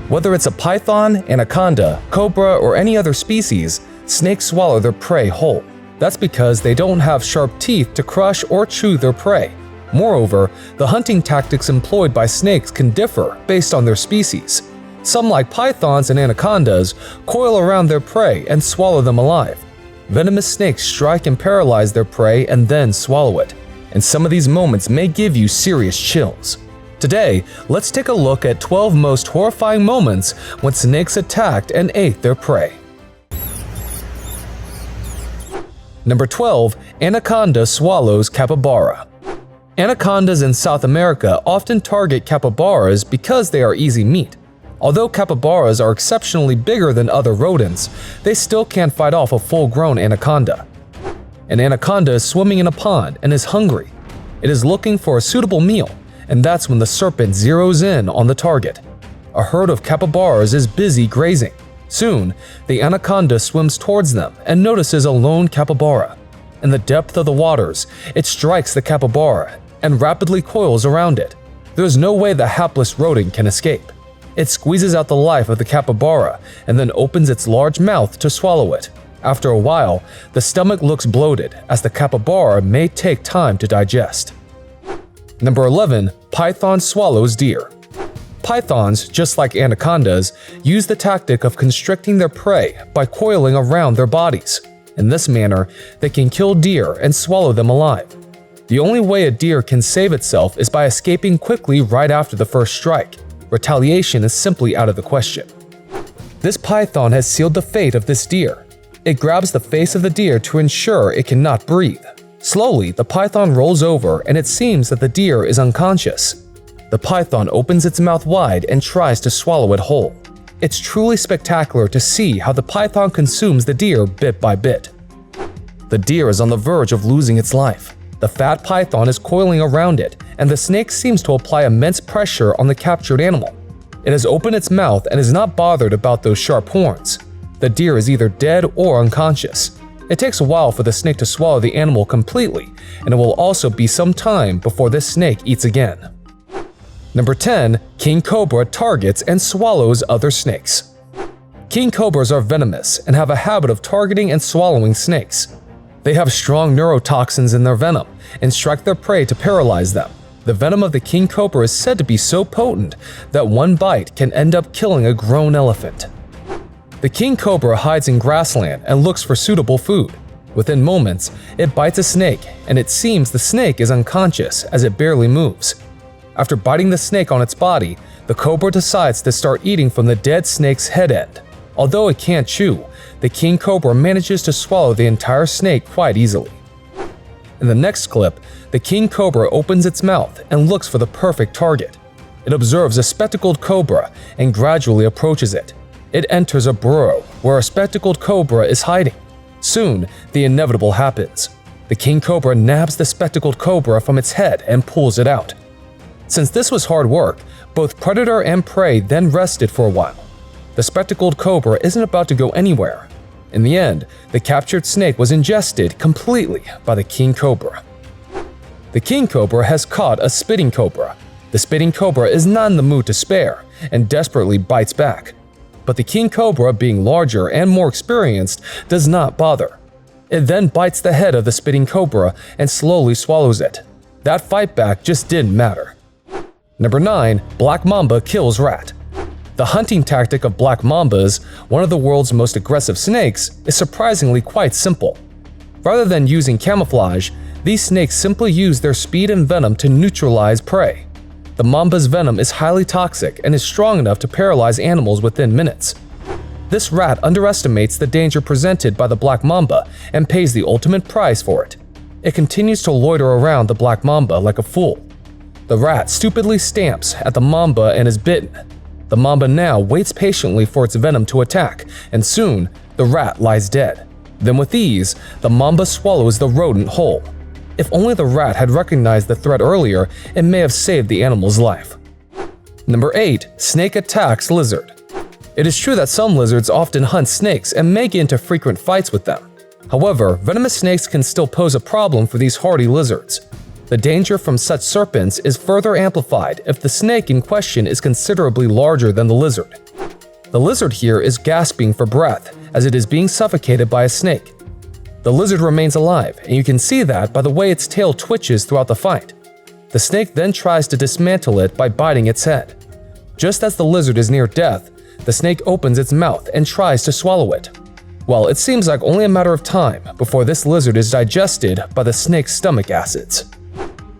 Whether it's a python, anaconda, cobra, or any other species, snakes swallow their prey whole. That's because they don't have sharp teeth to crush or chew their prey. Moreover, the hunting tactics employed by snakes can differ based on their species. Some, like pythons and anacondas, coil around their prey and swallow them alive. Venomous snakes strike and paralyze their prey and then swallow it, and some of these moments may give you serious chills. Today, let's take a look at 12 most horrifying moments when snakes attacked and ate their prey. Number 12. Anaconda swallows capybara. Anacondas in South America often target capybaras because they are easy meat. Although capybaras are exceptionally bigger than other rodents, they still can't fight off a full-grown anaconda. An anaconda is swimming in a pond and is hungry. It is looking for a suitable meal, and that's when the serpent zeroes in on the target. A herd of capybaras is busy grazing. Soon, the anaconda swims towards them and notices a lone capybara. In the depth of the waters, it strikes the capybara and rapidly coils around it. There is no way the hapless rodent can escape. It squeezes out the life of the capybara and then opens its large mouth to swallow it. After a while, the stomach looks bloated as the capybara may take time to digest. Number 11. Python swallows deer. Pythons, just like anacondas, use the tactic of constricting their prey by coiling around their bodies. In this manner, they can kill deer and swallow them alive. The only way a deer can save itself is by escaping quickly right after the first strike. Retaliation is simply out of the question. This python has sealed the fate of this deer. It grabs the face of the deer to ensure it cannot breathe. Slowly, the python rolls over and it seems that the deer is unconscious. The python opens its mouth wide and tries to swallow it whole. It's truly spectacular to see how the python consumes the deer bit by bit. The deer is on the verge of losing its life. The fat python is coiling around it, and the snake seems to apply immense pressure on the captured animal. It has opened its mouth and is not bothered about those sharp horns. The deer is either dead or unconscious. It takes a while for the snake to swallow the animal completely, and it will also be some time before this snake eats again. Number 10. King cobra targets and swallows other snakes. King cobras are venomous and have a habit of targeting and swallowing snakes. They have strong neurotoxins in their venom and strike their prey to paralyze them. The venom of the king cobra is said to be so potent that one bite can end up killing a grown elephant. The king cobra hides in grassland and looks for suitable food. Within moments, it bites a snake, and it seems the snake is unconscious as it barely moves. After biting the snake on its body, the cobra decides to start eating from the dead snake's head end. Although it can't chew, the king cobra manages to swallow the entire snake quite easily. In the next clip, the king cobra opens its mouth and looks for the perfect target. It observes a spectacled cobra and gradually approaches it. It enters a burrow where a spectacled cobra is hiding. Soon, the inevitable happens. The king cobra nabs the spectacled cobra from its head and pulls it out. Since this was hard work, both predator and prey then rested for a while. The spectacled cobra isn't about to go anywhere. In the end, the captured snake was ingested completely by the king cobra. The king cobra has caught a spitting cobra. The spitting cobra is not in the mood to spare and desperately bites back. But the king cobra, being larger and more experienced, does not bother. It then bites the head of the spitting cobra and slowly swallows it. That fight back just didn't matter. Number 9. Black mamba kills rat. The hunting tactic of black mambas, one of the world's most aggressive snakes, is surprisingly quite simple. Rather than using camouflage, these snakes simply use their speed and venom to neutralize prey. The mamba's venom is highly toxic and is strong enough to paralyze animals within minutes. This rat underestimates the danger presented by the black mamba and pays the ultimate price for it. It continues to loiter around the black mamba like a fool. The rat stupidly stamps at the mamba and is bitten. The mamba now waits patiently for its venom to attack, and soon, the rat lies dead. Then with ease, the mamba swallows the rodent whole. If only the rat had recognized the threat earlier, it may have saved the animal's life. Number 8. Snake attacks lizard. It is true that some lizards often hunt snakes and may get into frequent fights with them. However, venomous snakes can still pose a problem for these hardy lizards. The danger from such serpents is further amplified if the snake in question is considerably larger than the lizard. The lizard here is gasping for breath as it is being suffocated by a snake. The lizard remains alive, and you can see that by the way its tail twitches throughout the fight. The snake then tries to dismantle it by biting its head. Just as the lizard is near death, the snake opens its mouth and tries to swallow it. Well, it seems like only a matter of time before this lizard is digested by the snake's stomach acids.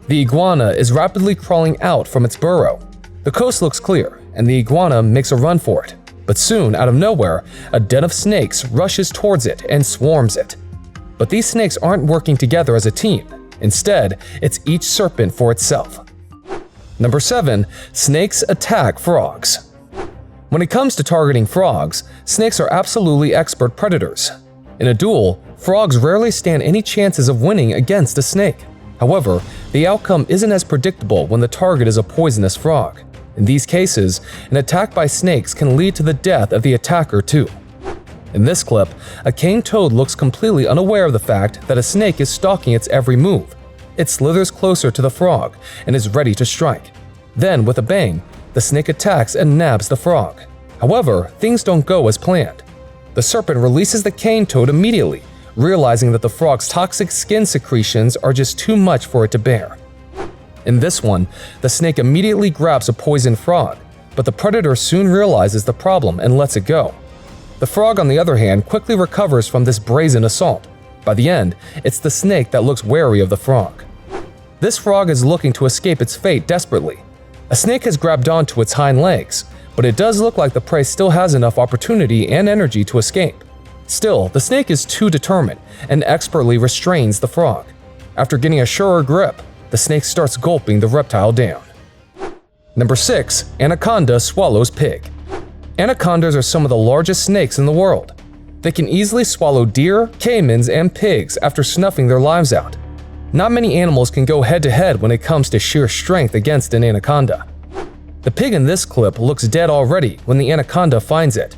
The iguana is rapidly crawling out from its burrow. The coast looks clear, and the iguana makes a run for it. But soon, out of nowhere, a den of snakes rushes towards it and swarms it. But these snakes aren't working together as a team. Instead, it's each serpent for itself. Number 7. Snakes attack frogs. When it comes to targeting frogs, snakes are absolutely expert predators. In a duel, frogs rarely stand any chances of winning against a snake. However, the outcome isn't as predictable when the target is a poisonous frog. In these cases, an attack by snakes can lead to the death of the attacker too. In this clip, a cane toad looks completely unaware of the fact that a snake is stalking its every move. It slithers closer to the frog and is ready to strike. Then, with a bang, the snake attacks and nabs the frog. However, things don't go as planned. The serpent releases the cane toad immediately, realizing that the frog's toxic skin secretions are just too much for it to bear. In this one, the snake immediately grabs a poisoned frog, but the predator soon realizes the problem and lets it go. The frog, on the other hand, quickly recovers from this brazen assault. By the end, it's the snake that looks wary of the frog. This frog is looking to escape its fate desperately. A snake has grabbed onto its hind legs, but it does look like the prey still has enough opportunity and energy to escape. Still, the snake is too determined and expertly restrains the frog. After getting a surer grip, the snake starts gulping the reptile down. Number 6. Anaconda swallows pig. Anacondas are some of the largest snakes in the world. They can easily swallow deer, caimans, and pigs after snuffing their lives out. Not many animals can go head-to-head when it comes to sheer strength against an anaconda. The pig in this clip looks dead already when the anaconda finds it.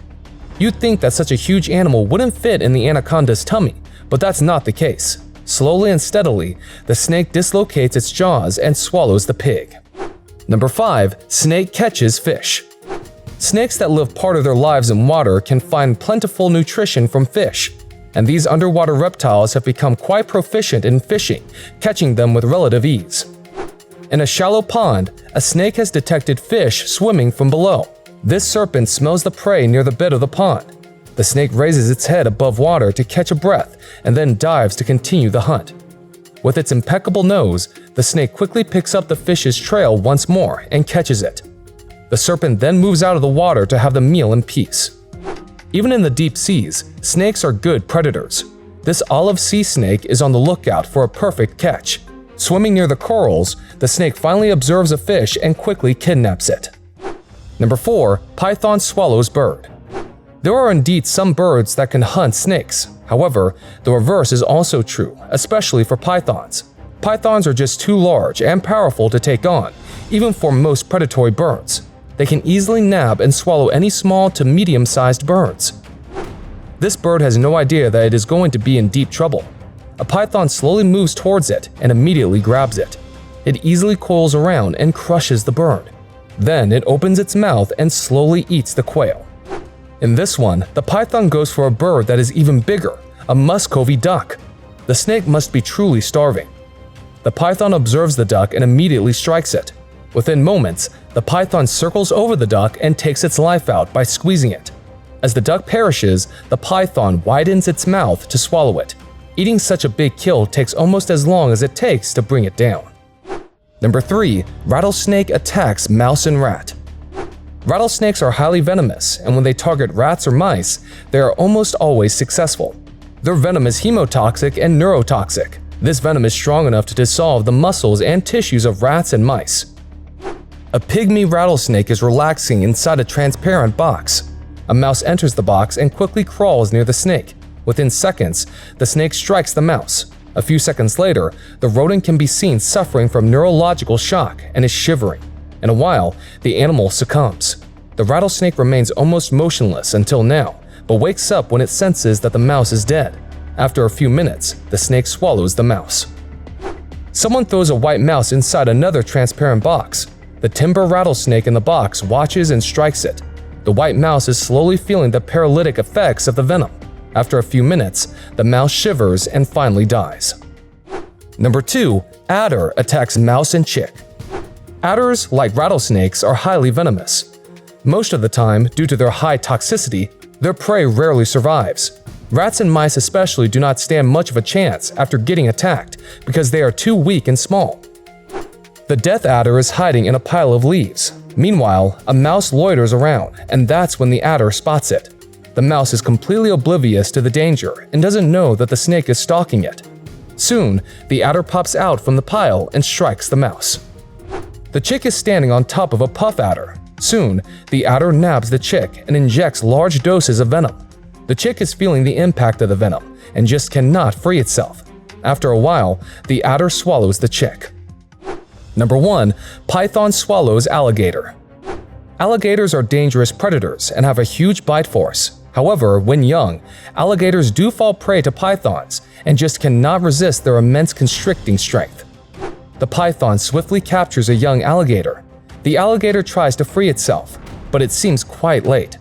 You'd think that such a huge animal wouldn't fit in the anaconda's tummy, but that's not the case. Slowly and steadily, the snake dislocates its jaws and swallows the pig. Number 5. Snake catches fish. Snakes that live part of their lives in water can find plentiful nutrition from fish, and these underwater reptiles have become quite proficient in fishing, catching them with relative ease. In a shallow pond, a snake has detected fish swimming from below. This serpent smells the prey near the bed of the pond. The snake raises its head above water to catch a breath and then dives to continue the hunt. With its impeccable nose, the snake quickly picks up the fish's trail once more and catches it. The serpent then moves out of the water to have the meal in peace. Even in the deep seas, snakes are good predators. This olive sea snake is on the lookout for a perfect catch. Swimming near the corals, the snake finally observes a fish and quickly kidnaps it. Number 4. Python swallows bird. There are indeed some birds that can hunt snakes. However, the reverse is also true, especially for pythons. Pythons are just too large and powerful to take on, even for most predatory birds. They can easily nab and swallow any small to medium-sized birds. This bird has no idea that it is going to be in deep trouble. A python slowly moves towards it and immediately grabs it. It easily coils around and crushes the bird. Then it opens its mouth and slowly eats the quail. In this one, the python goes for a bird that is even bigger, a Muscovy duck. The snake must be truly starving. The python observes the duck and immediately strikes it. Within moments, the python circles over the duck and takes its life out by squeezing it. As the duck perishes, the python widens its mouth to swallow it. Eating such a big kill takes almost as long as it takes to bring it down. Number 3. Rattlesnake attacks mouse and rat. Rattlesnakes are highly venomous, and when they target rats or mice, they are almost always successful. Their venom is hemotoxic and neurotoxic. This venom is strong enough to dissolve the muscles and tissues of rats and mice. A pygmy rattlesnake is relaxing inside a transparent box. A mouse enters the box and quickly crawls near the snake. Within seconds, the snake strikes the mouse. A few seconds later, the rodent can be seen suffering from neurological shock and is shivering. In a while, the animal succumbs. The rattlesnake remains almost motionless until now, but wakes up when it senses that the mouse is dead. After a few minutes, the snake swallows the mouse. Someone throws a white mouse inside another transparent box. The timber rattlesnake in the box watches and strikes it. The white mouse is slowly feeling the paralytic effects of the venom. After a few minutes, the mouse shivers and finally dies. Number 2. Adder attacks mouse and chick. Adders, like rattlesnakes, are highly venomous. Most of the time, due to their high toxicity, their prey rarely survives. Rats and mice especially do not stand much of a chance after getting attacked because they are too weak and small. The death adder is hiding in a pile of leaves. Meanwhile, a mouse loiters around, and that's when the adder spots it. The mouse is completely oblivious to the danger and doesn't know that the snake is stalking it. Soon, the adder pops out from the pile and strikes the mouse. The chick is standing on top of a puff adder. Soon, the adder nabs the chick and injects large doses of venom. The chick is feeling the impact of the venom and just cannot free itself. After a while, the adder swallows the chick. Number 1. Python swallows alligator. Alligators are dangerous predators and have a huge bite force. However, when young, alligators do fall prey to pythons and just cannot resist their immense constricting strength. The python swiftly captures a young alligator. The alligator tries to free itself, but it seems quite late.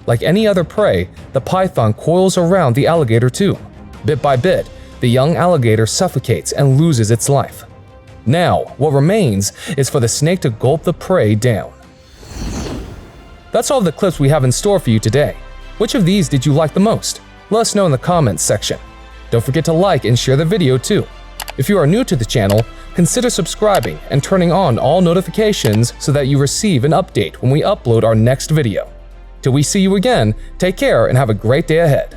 Like any other prey, the python coils around the alligator too. Bit by bit, the young alligator suffocates and loses its life. Now, what remains is for the snake to gulp the prey down. That's all the clips we have in store for you today. Which of these did you like the most? Let us know in the comments section. Don't forget to like and share the video too. If you are new to the channel, consider subscribing and turning on all notifications so that you receive an update when we upload our next video. Till we see you again, take care and have a great day ahead.